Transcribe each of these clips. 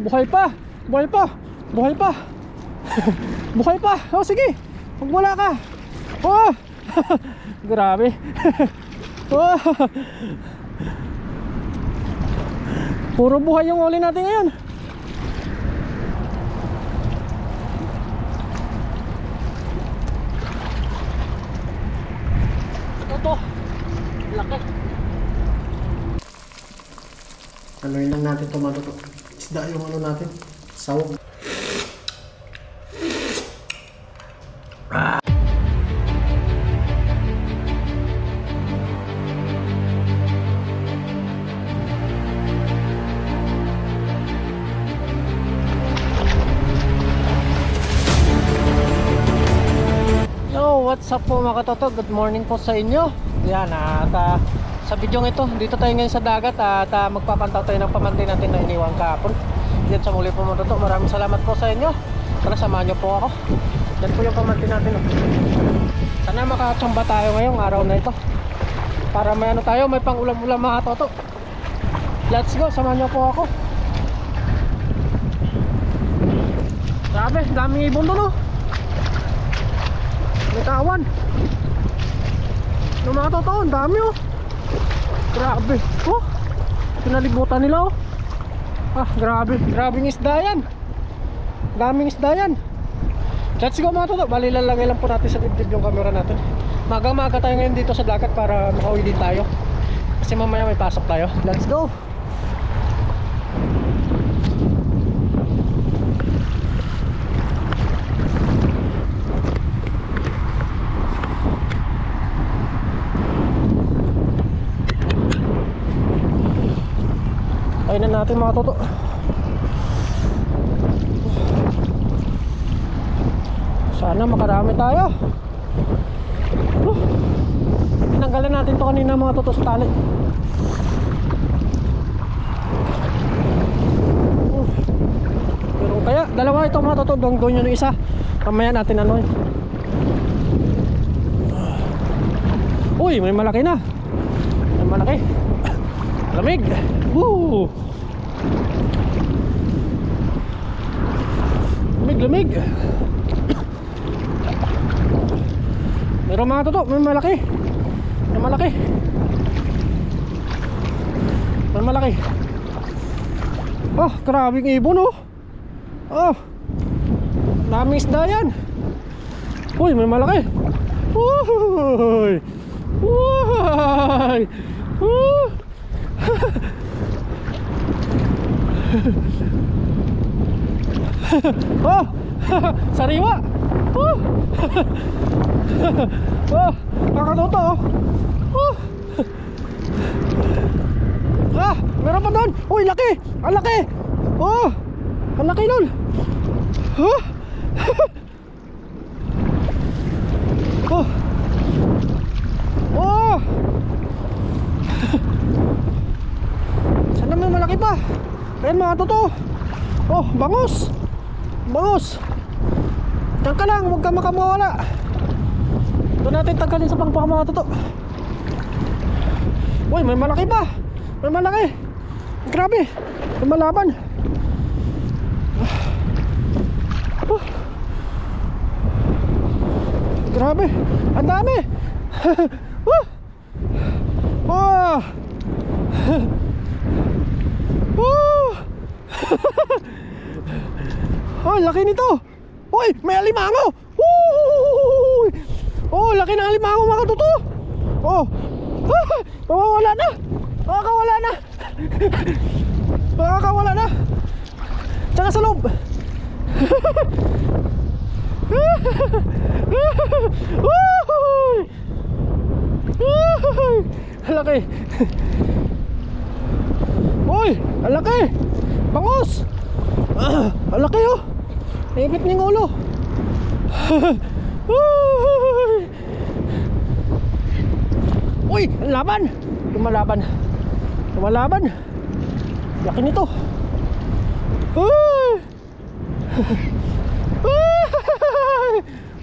Buhay pa. Buhay pa. Buhay pa. Buhay pa. Oh, sige. Magwala ka. Oh. Grabe. Oh. Puro buhay yung huli natin ngayon. Ito. Laki. Anuin lang natin tomato to. Isda yung ano natin. Sawag. What's up po mga katoto, good morning po sa inyo. Yan at sa video ito, dito tayo ngayon sa dagat at magpapantaw tayo ng pamantay natin na iniwan kahapon. Yan sa muli po mga katoto, maraming salamat po sa inyo. Tara, samahan nyo po ako. Yan po yung pamantay natin. Sana makachamba tayo ngayong araw na ito para may ano tayo, may pang ulam-ulam mga katoto. Let's go, samahan nyo po ako. Grabe, daming ibon doon oh. May kawan. Yung mga totoo, ang dami oh. Grabe. Oh, pinalibutan nila oh. Ah, grabe. Grabing isda yan. Daming isda yan. Let's go mga totoo. Bali lalagay lang po natin sa dibdib yung camera natin. Maga-maga tayo ngayon dito sa dagat para makauwi din tayo. Kasi mamaya may pasok tayo. Let's go. Ayun na natin mga toto. Sana makarami tayo. Tinanggalan natin to kanina mga toto sa tali. Pero kaya dalawa ito mga toto. Doon yun yung isa. Mamaya natin ano. Uy, may malaki na. May malaki. Lamig. Woo! Lamig. Meron mga toto, may malaki. May malaki. May malaki. Oh, grabing ibon oh. Oh. Daming isda yan. Uy, may malaki. Uy. Uy. Uy. Oh, sariwa. Oh, oh, kakatuto. Oh, ah, meron pa doon. Uy, laki, ang laki. Oh, ang laki nun. Oh, oh, oh. Sana may malaki pa. Ayan mga totoo. Oh, bangus. Bangus. Diyan ka lang, huwag ka makamawala. Doon natin tanggalin sa pangpaka mga totoo. Uy, may malaki pa. May malaki. Grabe, may malaban. Oh. Grabe, ang dami. Oh. Oh. Oh. Oh, laki nito. Uy, may alimango. Uy. Oh, laki ng alimango mga katuto. Oh. Mawawala na. Makakawala na. Makakawala na. Tsaka sa loob. Laki. Uy, ang laki. Bangus. Ang laki oh. Naipit ng ulo. Uy, ang laban. Lumalaban. Lumalaban. Laki nito.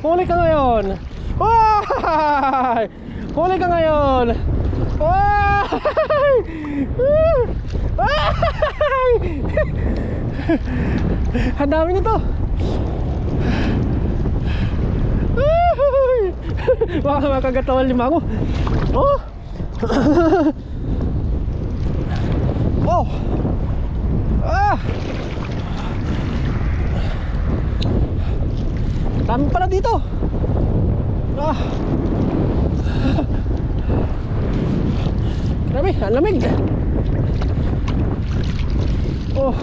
Huli ka ngayon. Huli ka ngayon. Ay! Ang dami nito. Ay! Baka makagatawan lima ako. Oh! Oh! Ah! Dami pala dito. Ah! Grabe, ang lamig. Oh.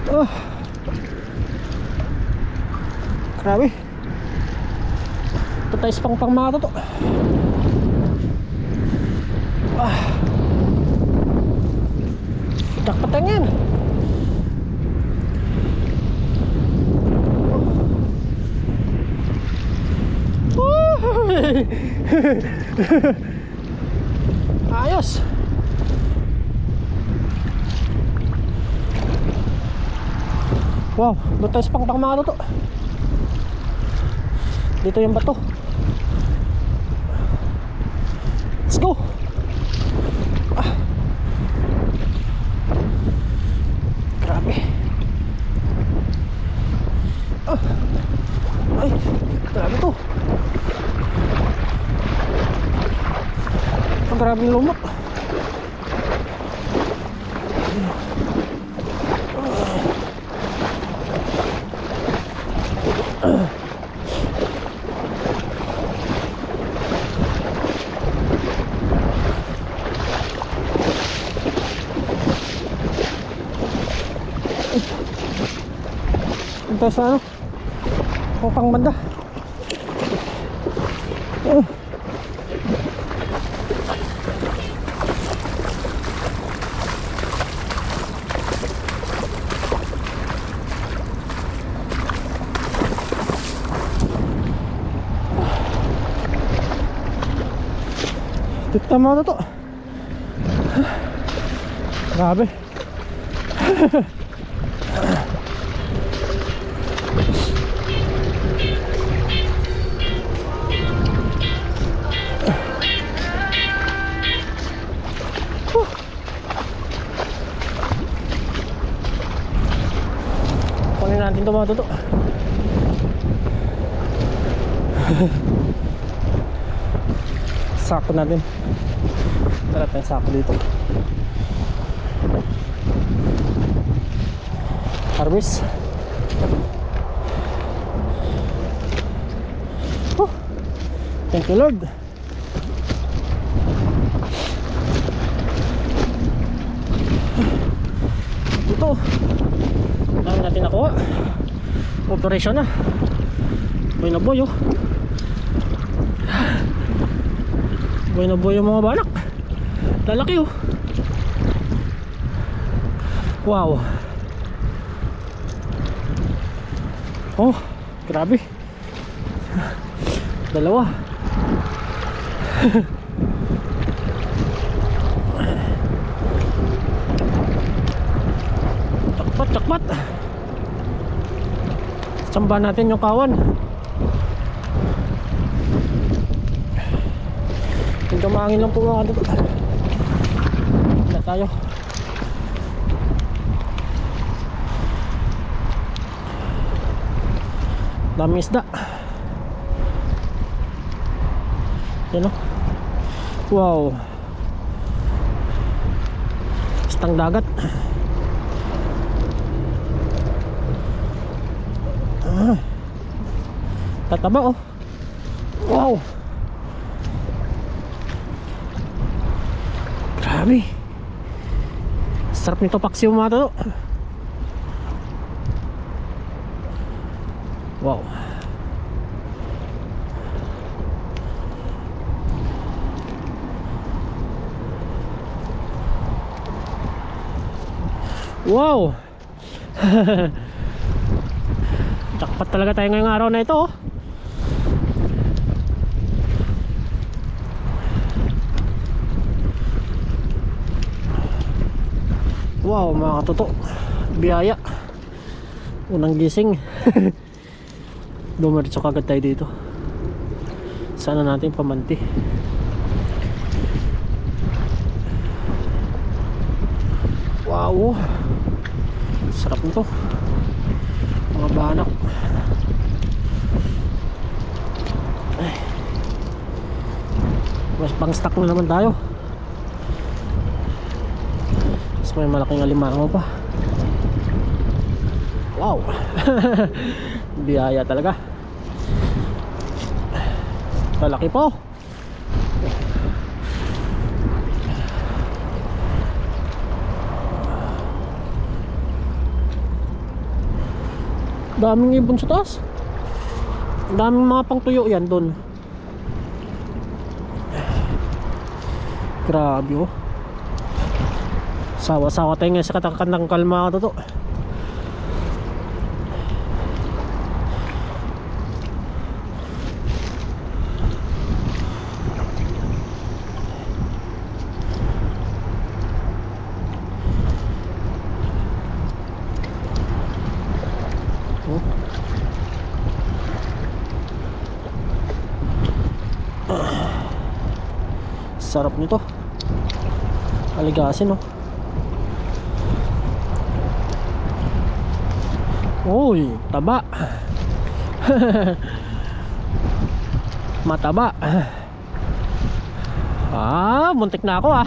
Oh. Grabe. Tatayos pang mata to. Ah. Jakpatengin. Ayos. Wow, tatayos pang mata to. Dito yung bato. Let's go. Ah. Grabe. Ah. Ay, grabe to. Ang grabe ng lumot. Ito sa ano? Kung pang banda. Tama na to. Grabe. Kunin natin ito mga toto. Sako natin. Tara tayong sako dito. Harvest. Oh, thank you Lord. Dito dami natin nakuha. Operation na. Boy na boy oh. Boy na boy yung mga banak. Lalaki oh. Wow. Oh, grabe. Dalawa. Cakpat, cakpat. Samba natin yung kawan. Hanggang maangin lang po mga dito. Wala tayo. Dami isda. Yan o. Wow. Istang dagat. Tataba oh. Wow. Grabe. Sarap nito paksiw mga to. Wow. Wow. Jackpot talaga tayo ngayong araw na ito oh. Wow mga toto. Biyaya. Unang gising. Dumiretso kagad tayo dito. Sana natin pamanti. Wow, sarap nito mga banak. Ay, mas pang stock na naman tayo. Mas may malaking alimango pa. Wow. Biyaya talaga. Talaki po. Daming ibon sa taas. Daming mga pangtuyo yan doon. Grabe oh. Sawa-sawa tayo ngayon sa katakandang kalma to. Sarap nito. Aligasin oh. Uy, taba. Mataba. Muntik na ako ah.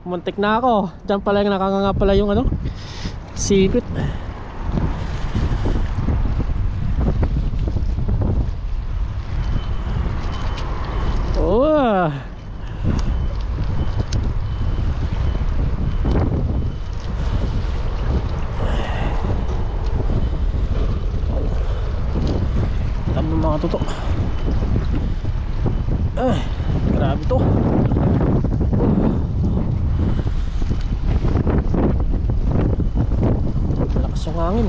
Muntik na ako. Diyan pala yung nakanganga pala yung ano, sipit. Oh. Tama mga tuto. Grabe to. Lakas yung hangin.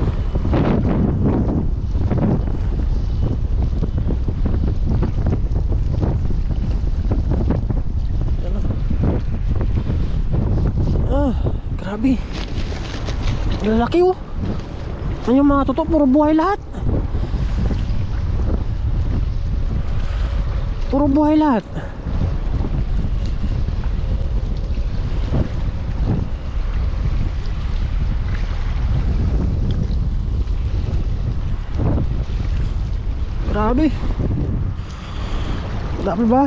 Grabe. Lalaki oh. Ano yung mga tuto, puro buhay lahat. Puro buhay lahat. Grabe. Grabe ba?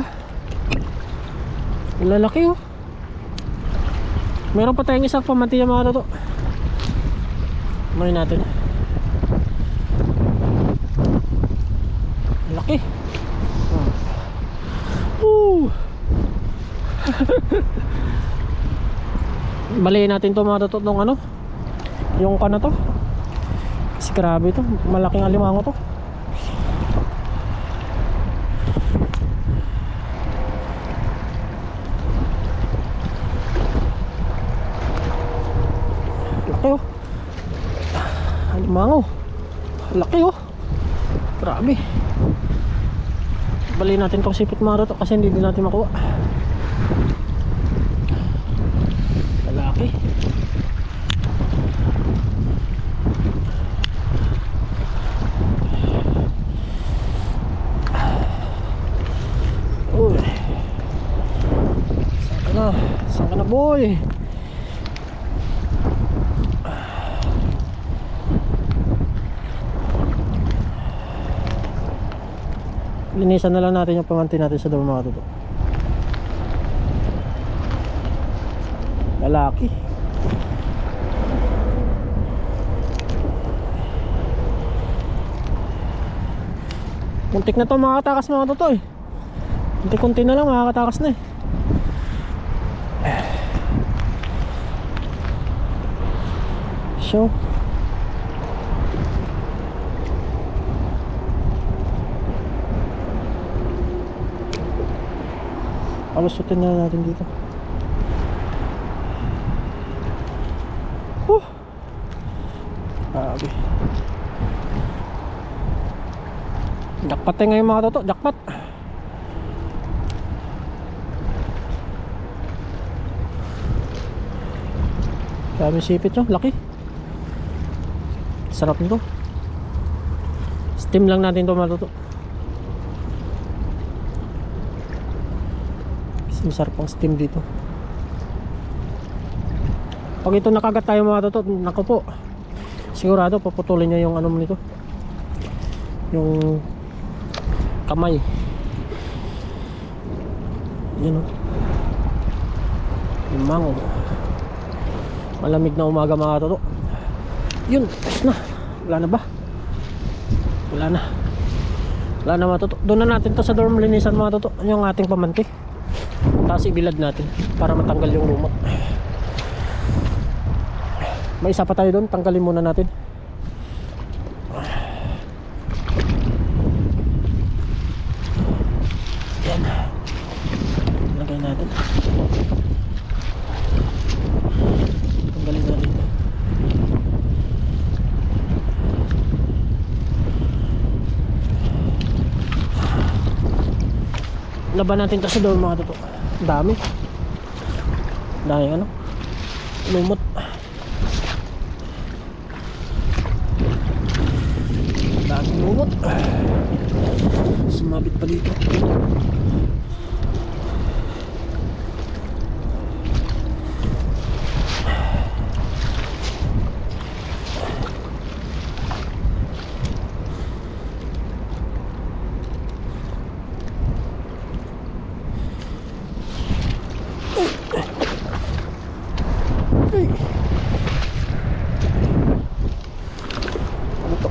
Lalaki oh. Meron pa tayong isang pamanti yung mga toto. Marin natin. Laki. Baliin natin to mga toto nung ano, yung kana to. Kasi grabe to, malaking alimango to. Laki oh. Alimango. Laki oh. Grabe. Baliin natin tong sipit mga toto kasi hindi din natin makuha. Lalaki. Uy. Saan ka na boy? Linisan na lang natin yung pamanti natin sa daw mga toto. Lalaki. Muntik na to makakatakas mga toto eh. Kunti-kunti na lang makakatakas na eh. So alusutin na natin dito. Grabe. Jackpot tayo ngayon mga toto. Jackpot. Grabe sipit nyo. Laki. Sarap nito. Steam lang natin to matuto. Kasi masarap pang steam dito. Pag ito nakagat tayo mga toto, naku po, sigurado paputulin nyo yung ano mo nito, yung kamay. Yan o, limang. Malamig na umaga mga toto. Yun, ayos na. Wala na ba? Wala na. Wala na mga toto. Doon na natin to sa dorm linisan mga toto, yung ating pamanti. Tapos ibilad natin para matanggal yung lumot. May isa pa tayo doon, tanggalin muna natin. Yan, lagay natin. Tanggalin natin. Laban natin to sa door mga toto. Dami. Dami ano, lumot. Daming lumot. Sumabit pa dito.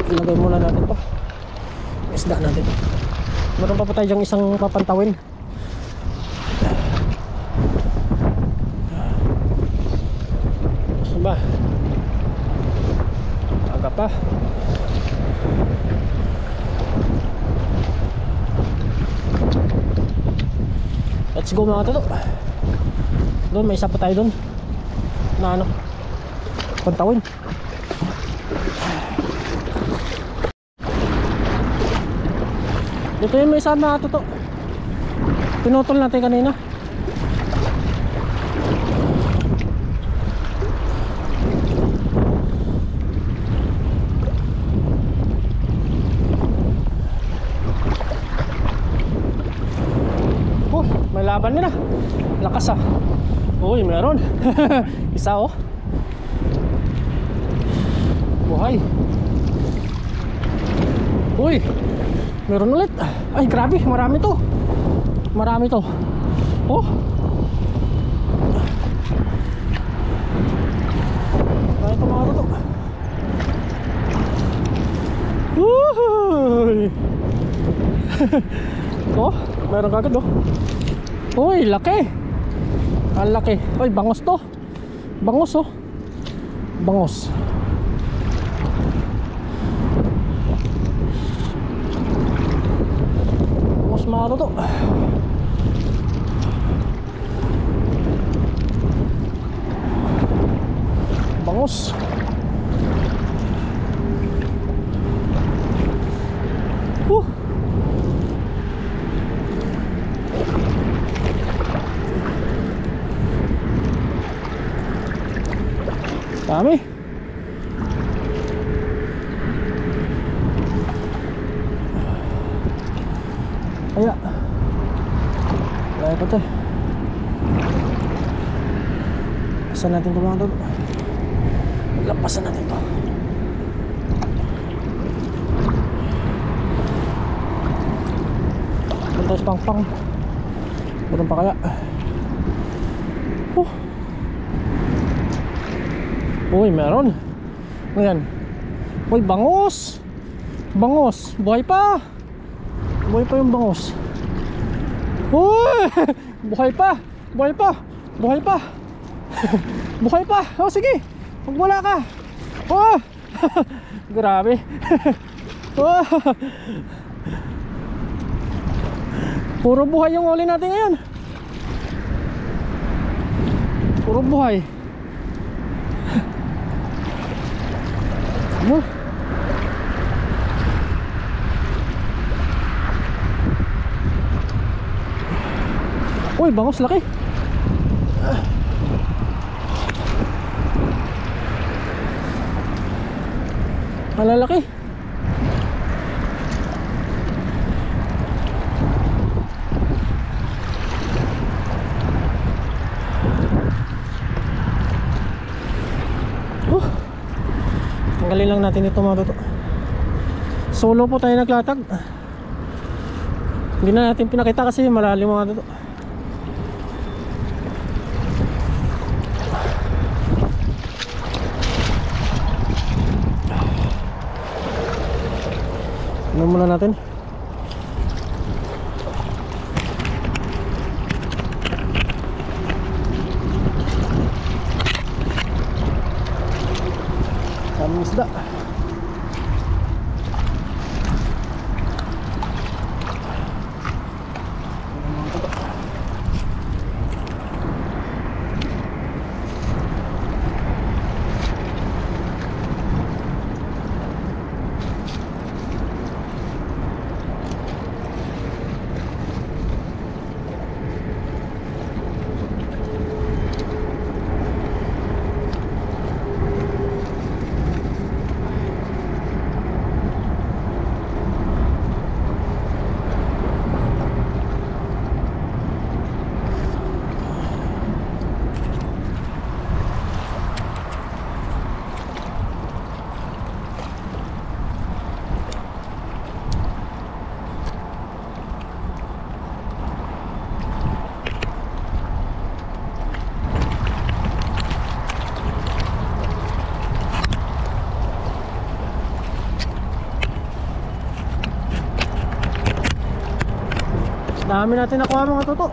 Ilagay muna natin to. Isda natin. Meron pa tayo dyang isang papantawin. Ba? Aga pa. Let's go mga toto. Doon may isa pa tayo doon na ano, pantawin. Ito yung may isa mga toto, pinutol natin kanina. May laban nila. Lakas ah. Uy, meron. Isa oh. Buhay. Uy, meron ulit. Ay grabe, marami to. Marami to. Oh. Kaya ito mga toto. Uy. Oh, meron kagad oh. Uy, laki. Ang laki. Uy, bangos to. Bangos oh. Bangos. Bangos mga toto. Bangos. Dami. Kaya laya pa ito. Pasan natin ito mga toto. Lampasan natin ito. Punta sa pangpang. Meron pa kaya? Uy, meron. Ayan. Uy, bangos. Bangos. Buhay pa. Buhay pa yung bangos. Uy, buhay pa. Buhay pa. Buhay pa. Buhay pa. Oh, sige. Magwala ka. Oh. Grabe. Oh. Puro buhay yung uli natin ngayon. Puro buhay. Ano? Uy, bangos laki. Malalaki. tanggalin lang natin ito mga toto. Solo po tayo naglatag. Hindi na natin pinakita kasi malalim mga toto. Ano muna natin? Daming isda. Dami natin nakuha mga toto.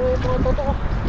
Mga totoo.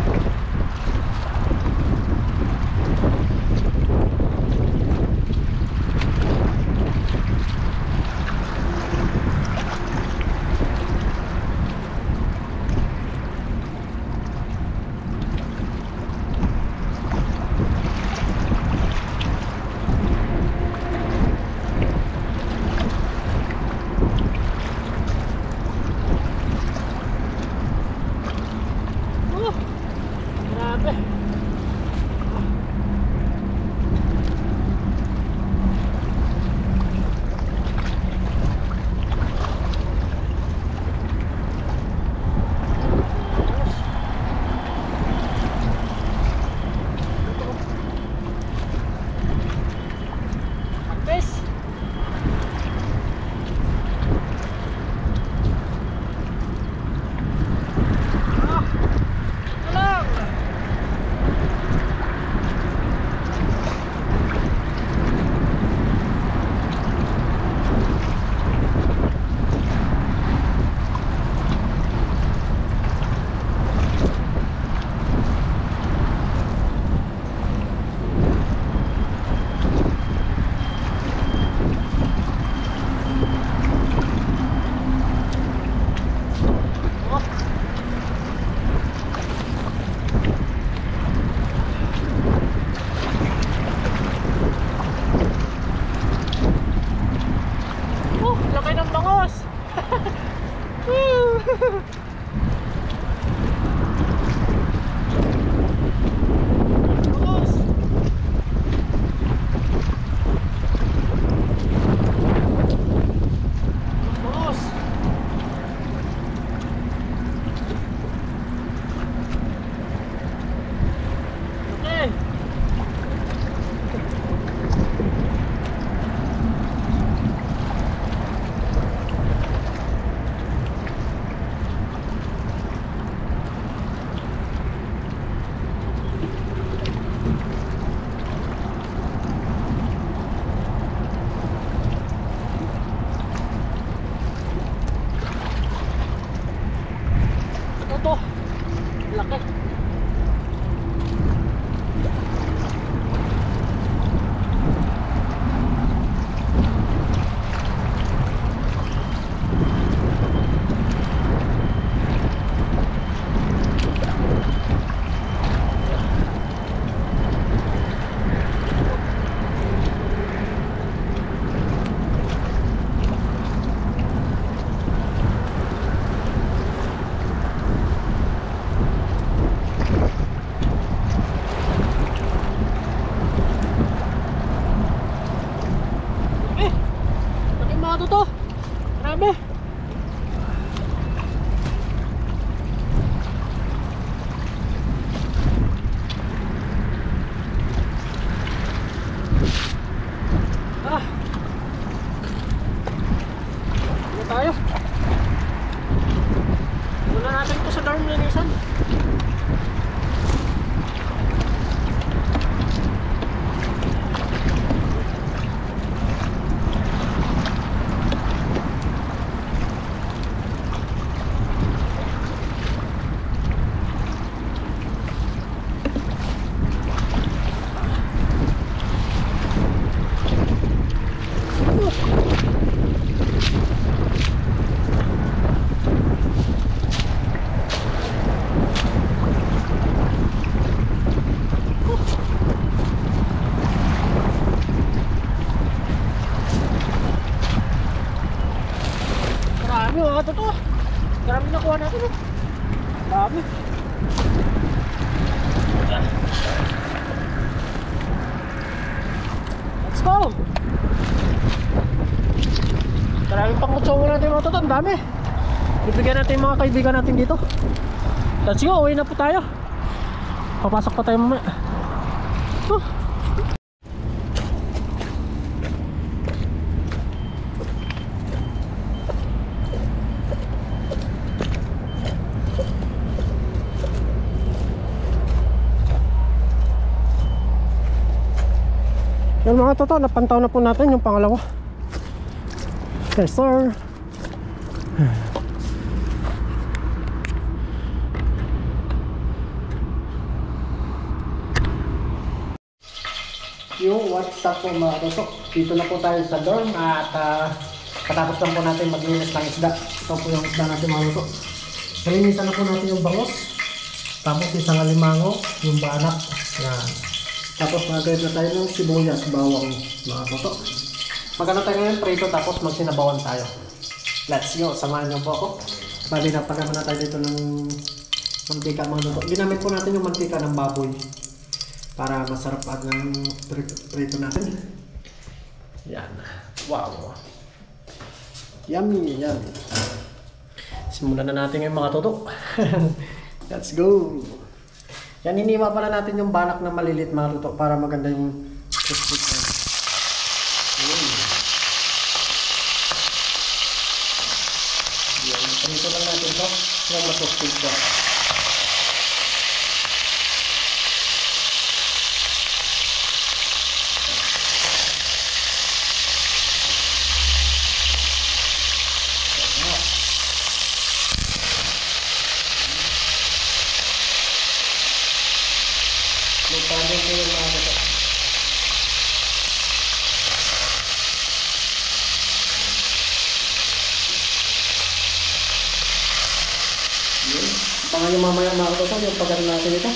to. Laki. To. Grabe. Ano tayo? Muna natin ito sa dorm linisan. Marami mga totoo. Marami nakuha natin. Marami. Let's go. Maraming pangkutsongo natin mga totoo. Ang dami. Bibigyan natin yung mga kaibigan natin dito. Let's go. Uwi na po tayo. Papasok pa tayo mamaya. Yan mga totoo, napantaw na po natin yung pangalawa. Yes sir. Yo, what's up po mga totoo? Dito na po tayo sa dorm at katapos lang po natin maglinis ng isda. Ito po yung isda natin mga totoo. Nalinisan na po natin yung bangos. Tapos isang alimango, yung banak. Yan. Tapos magagayat na tayo ng sibuyas, bawang mga toto. Magano tayo ngayon, prito, tapos magsinabawan tayo. Let's go, samahan niyo po ako. Bali na pagkaman na tayo dito ng mantika mga toto. Ginamit po natin yung mantika ng baboy para masarap at ng prito natin. Yan, wow. Yummy, yummy. Simulan na natin yung mga toto. Let's go. Yan, iniwa pala natin yung banak na malilit mga luto para maganda yung crispy. Yan, ganito lang natin ito para matostig siya. Lupagin ko yung mga ito. Yun. Pangan yung mamaya mga ito yung pagkain natin ito.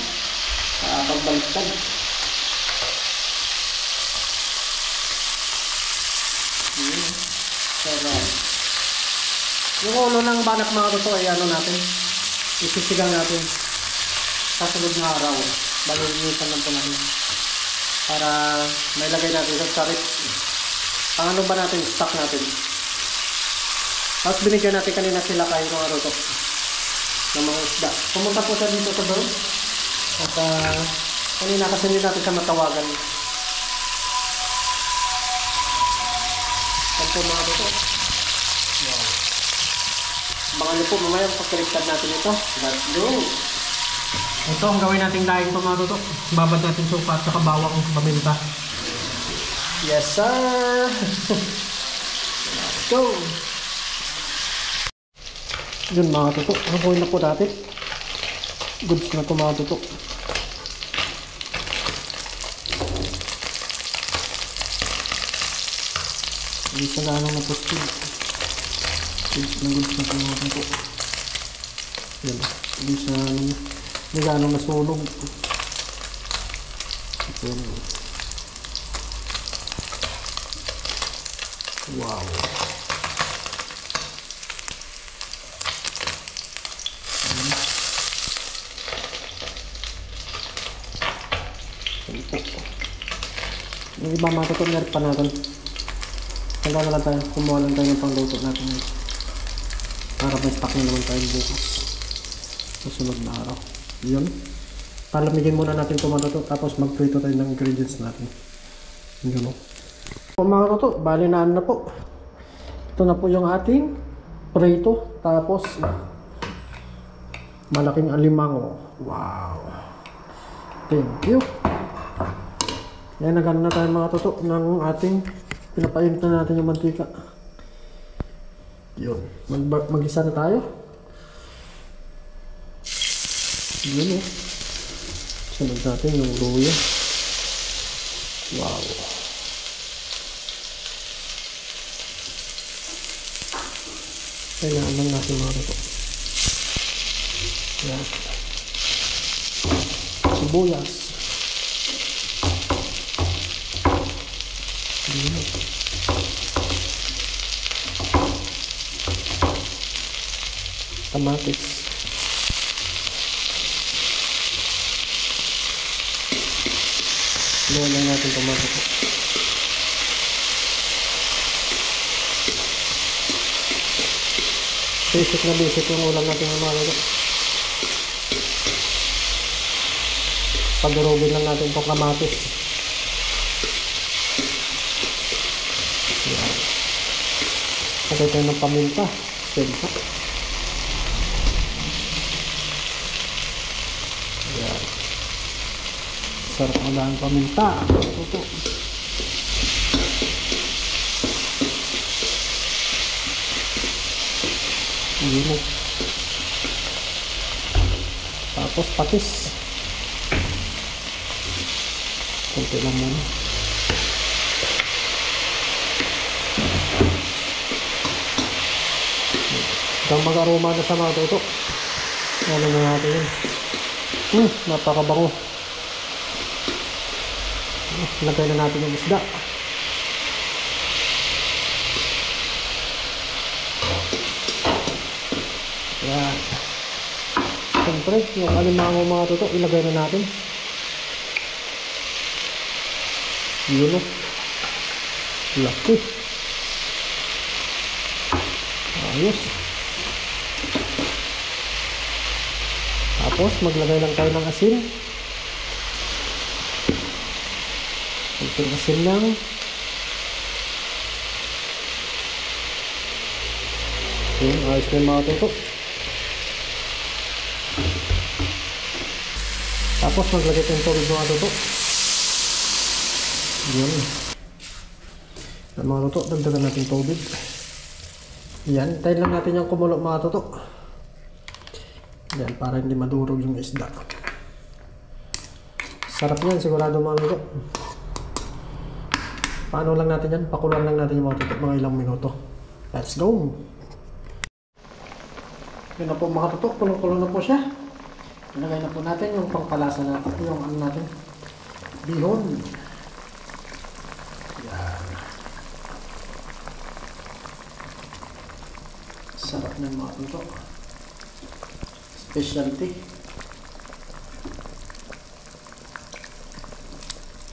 Pagbaliktad. Yun. Sarap. Yung ulo ng banak mga ito ay ano natin. Isisigang natin sa sunod na araw. Balinisan lang po natin para may lagay natin sa sarit. Ang ano ba natin, stock natin. Tapos binigyan natin kanina sila kayo mga roto ng mga isda. Pumunta po siya dito sa dorm at kanina kasi hindi natin siya matawagan. Yan po mga roto. Wow. Abangan niyo po mamaya pagkaliktad natin ito. Let's go! Ito ang gawin nating daing po mga toto. Babad natin suka at saka bawang paminta. Yes sir! Let's go! Yun mga toto, ang gawin na po natin. Goods na tomato to. Hindi sa ganong napustig. Goods na tomato to. Yan. Hindi ganong nasunog. Yan. Wow. Yung iba matutunan pa natin. Hanggang na lang tayo, kumuha lang tayo ng pangluto natin para may stock na naman tayo bukas susunod na araw. Yun, palamigin muna natin tomato to, tapos magprito tayo ng ingredients natin. Yun o mga toto, bali na na po. Ito na po yung ating prito, tapos malaking alimango. Wow, thank you. Yan, nagano na tayo mga toto ng ating pinapainit na natin yung mantika. Yun, mag-isa na tayo. Yun o. Sunod natin yung luya. Wow. Kailangan lang natin mga toto. Yan. Sibuyas. Kamatis. Luwan lang natin tomato po. Basic yung ulam natin ng mga ito. Pagdurugin lang natin itong kamatis. Yan. Lagay tayo ng paminta. Siyempre. Yan. Sarap ang dahang paminta. Ito. Yun. Tapos patis. Kunti lang muna. Hanggang mag-aroma na sa mga toto. Ano na natin yun. Napakabango. Lagay na natin yung isda. Yan. Siyempre, yung alimango mga toto, ilagay na natin. Yun o. Laki. Ayos. Tapos, maglagay lang tayo ng asin. Kunting asin lang. Yun, ayos na yung mga toto. Tapos maglagay tayong tubig mga toto. Yun. Mga toto, dagdagan natin tubig. Yan, tayo lang natin yung kumulo mga toto. Yan, para hindi madurog yung isda. Sarap yan, sigurado mga toto. Paano lang natin yan? Pakulan lang natin yung mga toto, mga ilang minuto. Let's go! Yun na po mga toto, kulong-kulong na po siya. Ilagay na po natin yung pangpalasa natin, yung ano natin, bihon. Yan. Sarap na mga toto. Specialty.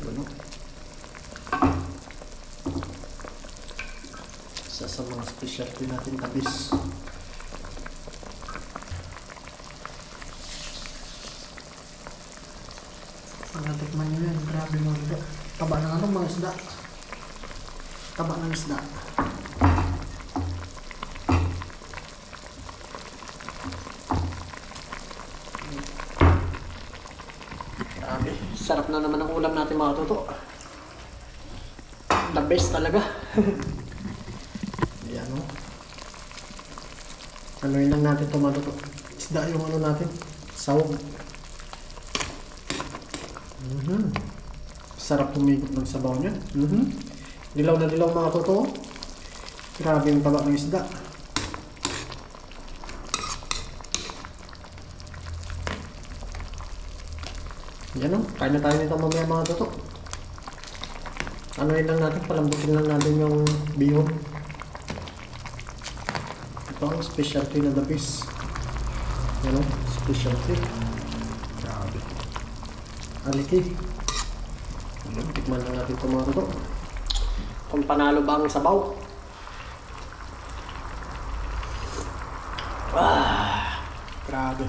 Ano? Isa sa mga specialty natin tabis. Natikman nyo yan, grabe mga isda. Taba ng ano mga isda. Taba ng isda. Grabe, sarap na naman ang ulam natin mga toto. The best talaga. Ayan o. Anuin lang natin ito mga toto. Isda yung ano natin, Sawag. Sarap humigop ng sabaw niya. Dilaw na dilaw mga totoo. Grabe yung taba ng isda. Yan o, kain na tayo nito mamaya mga totoo. Ano yun lang natin, palambutin lang natin yung bihon. Ito ang specialty na the fish. Yan o, specialty. Grabe. Aliki. Tikman lang natin ito mga totoo. Kung panalo ba ang sabaw. Grabe.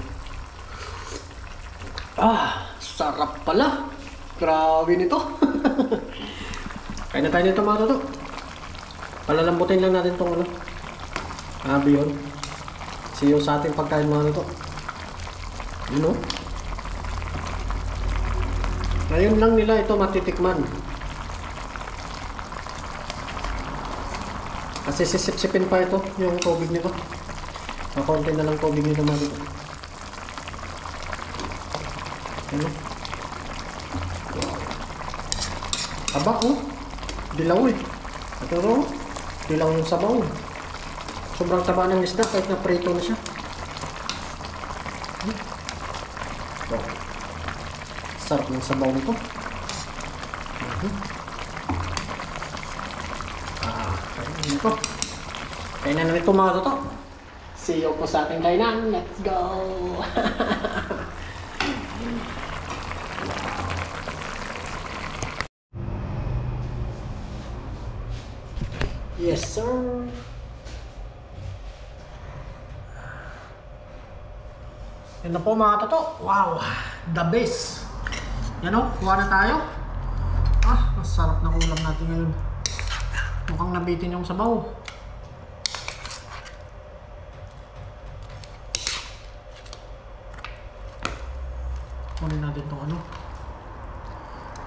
Sarap pala. Grabe nito. Kain na tayo nito mga totoo. Palalambutin lang natin itong ano. Bihon. See you sa ating pagkain mga totoo. Yun o. Ngayon lang nila ito matitikman. Kasi sisip-sipin pa ito, yung tubig nito. Kakunti na lang tubig nito mga totoo. Ano? Aba oh. Dilaw eh. Ito ro. Dilaw yung sabaw. Sobrang taba ng isda kahit na prito na siya. Sarap ng sabaw nito. Kainin nito. Kainan na ito mga totoo. See you po sa ating kainan. Let's go! Yes sir! Yan na po mga totoo. Wow! The best! Yan o, kuha na tayo. Masarap na ulam natin ngayon. Mukhang nabitin yung sabaw. Kunin natin itong ano.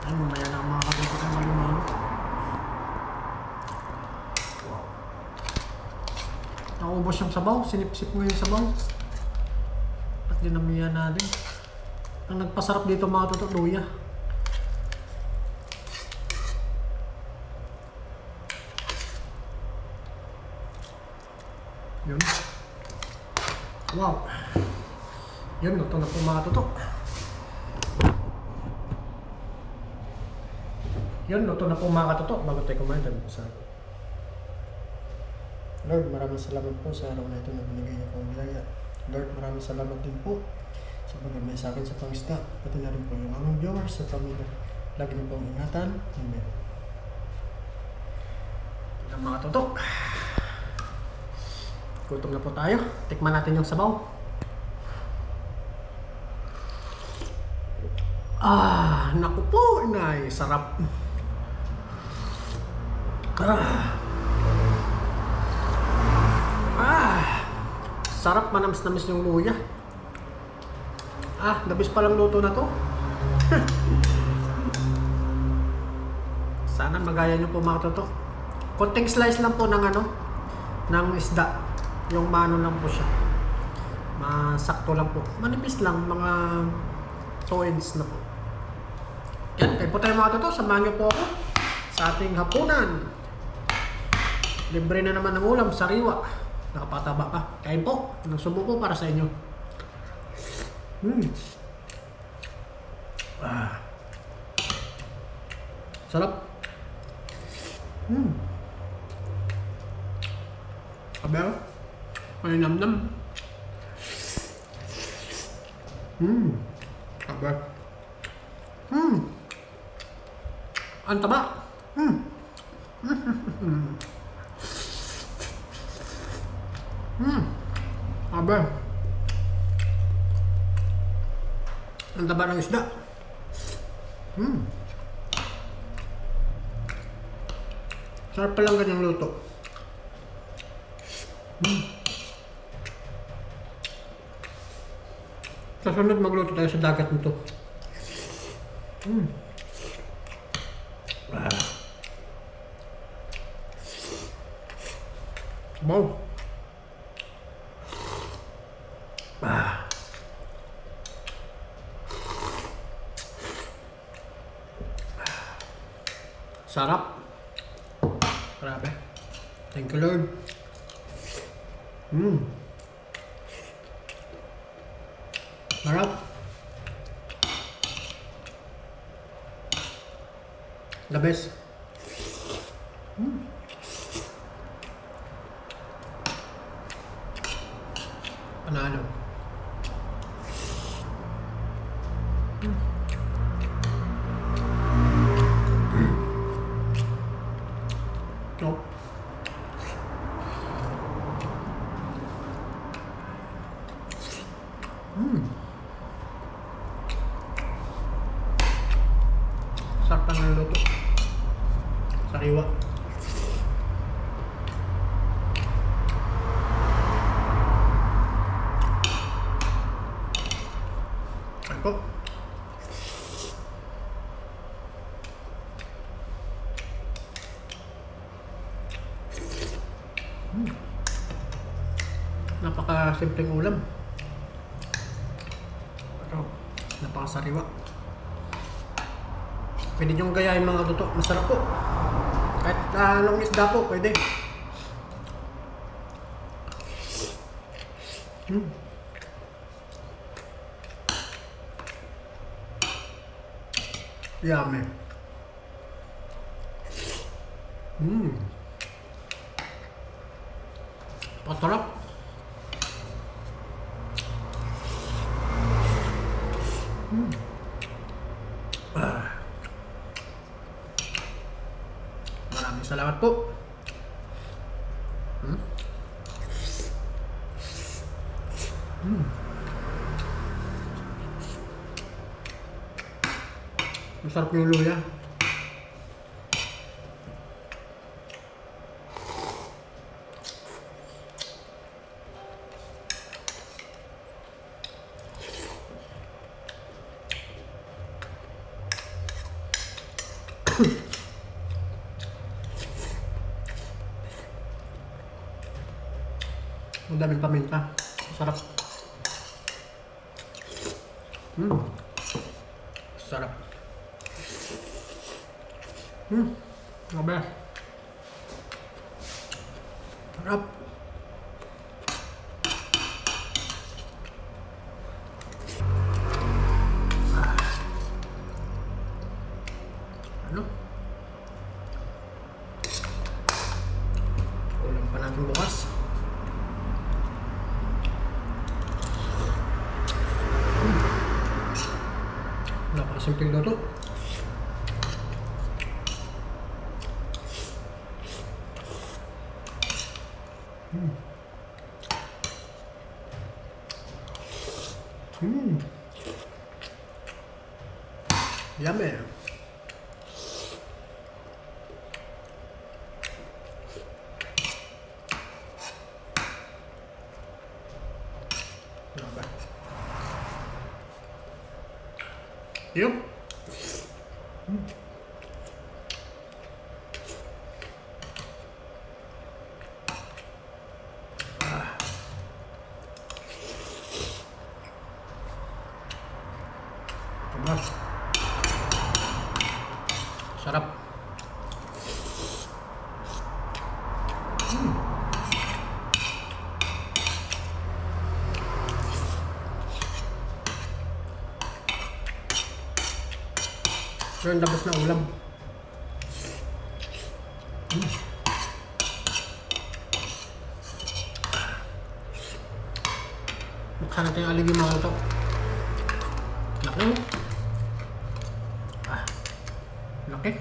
Ay, mamaya na ang mga kapatid ng malumahan. Wow. Naubos yung sabaw. Sinip-sip mo yung sabaw. At dinamihan natin. Ang nagpasarap dito mga totoo, luya. Yun. Wow. Yun, luto na po mga totoo. Yun, luto na po mga totoo. Bago tayo kumain, tayo po sa Lord, maraming salamat po sa araw na ito na binigay niyo po ang biyaya. Lord, maraming salamat din po sa paggamay sa akin sa pangisda, pati na rin po yung aming viewers sa pamilya. Lagi niyo pong ingatan. Amen. Ang mga tutok. Gutom na po tayo. Tikman natin yung sabaw. Naku po, inay. Sarap. Sarap, manamis-namis yung luya. Labis palang luto na to. Sana magaya nyo po mga toto. Konting slice lang po ng ano, ng isda. Yung mano lang po siya. Masakto lang po. Manipis lang, mga 2 inch na po. Yan, kayo po tayo mga toto. Samahan nyo po ako sa ating hapunan. Libre na naman ng ulam, sariwa. Nakapataba pa. Kain po. Nagsubo po para sa inyo. Sarap. Abel. May namnam. Abel. Ang taba. Abel. Ang taba ng isda. Sarap palang ganyang luto. Sa sunod magluto tayo sa dagat nito. Wow. Sarap. Grabe. Thank you, Lord. Sarap. The best. Panalo. Nope. Sarap pa ng luto. Sariwa. Ako. Napaka-simpleng ulam. Pero napakasariwa. Pwede niyong gayahin mga luto. Masarap po. Kahit anong isda po, pwede. Yummy. Masarap. Maraming salamat po. Masarap yung luya. Ang daming paminta. Sarap. Sarap. Grabe. Sarap. Ano? Ulam pa natin bukas. Napakasimpleng luto. Yummy. Yuk. Sarap. So, yung labas na ulam. Buksan natin yung aligi mga ito. Laki. Laki.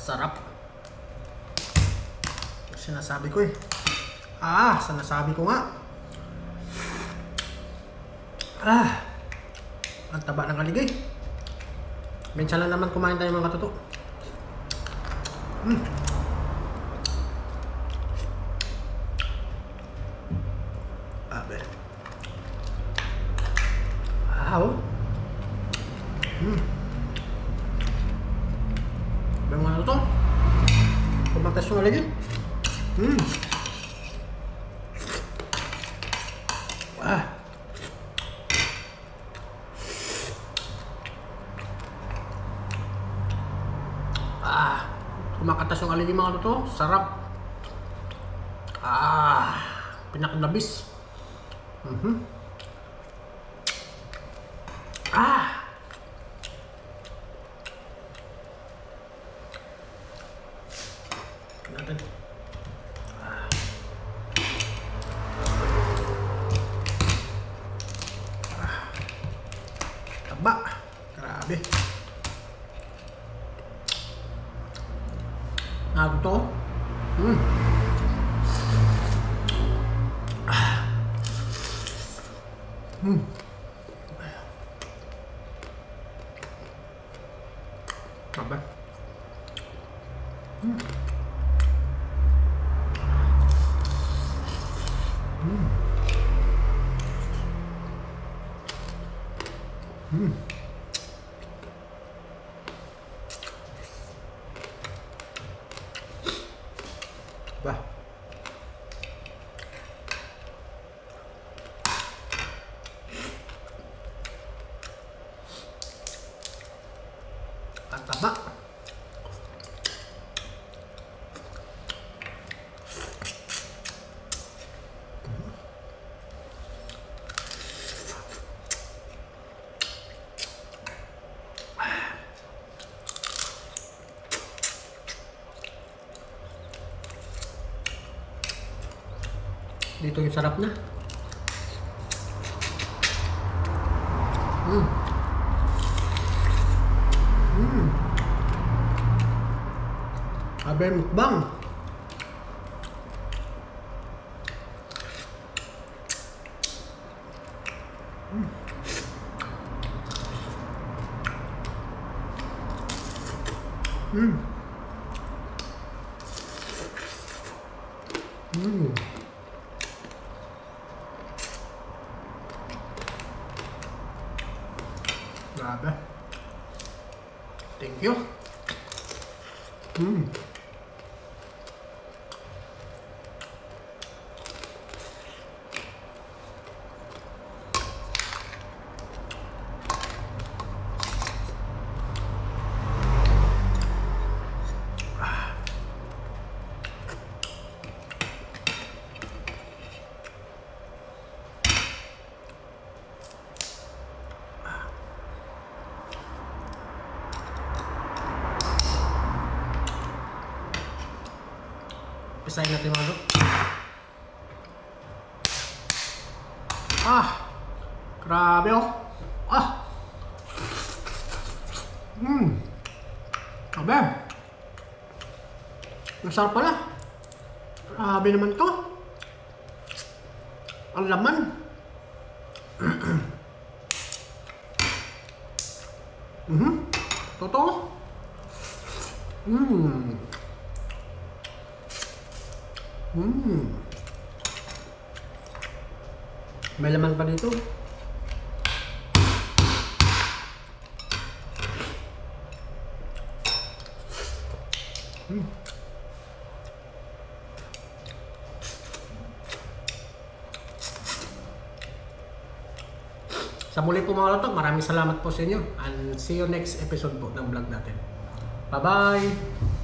Sarap. Sinasabi ko eh. Sinasabi ko nga. Ang taba ng aligay. Minsan lang naman kumain tayo mga katuto. Abe. Wow. Kumatas yung alagay. Kumakatas yung alagay mga to. Sarap. Pinakalabis. Natin. Taba. Grabe. Ito. Grabe. Bah. Ang taba. Dito yung sarap na. Abe mukbang. Grabe. Thank you. Pisahin natin mga bro. Grabe oh. Grabe. Masarap pala. Grabe naman to. Ang laman. Totoo. May laman pa dito. Sa muli po mga lotok, maraming salamat po sa inyo and see you next episode po ng vlog natin. Bye bye!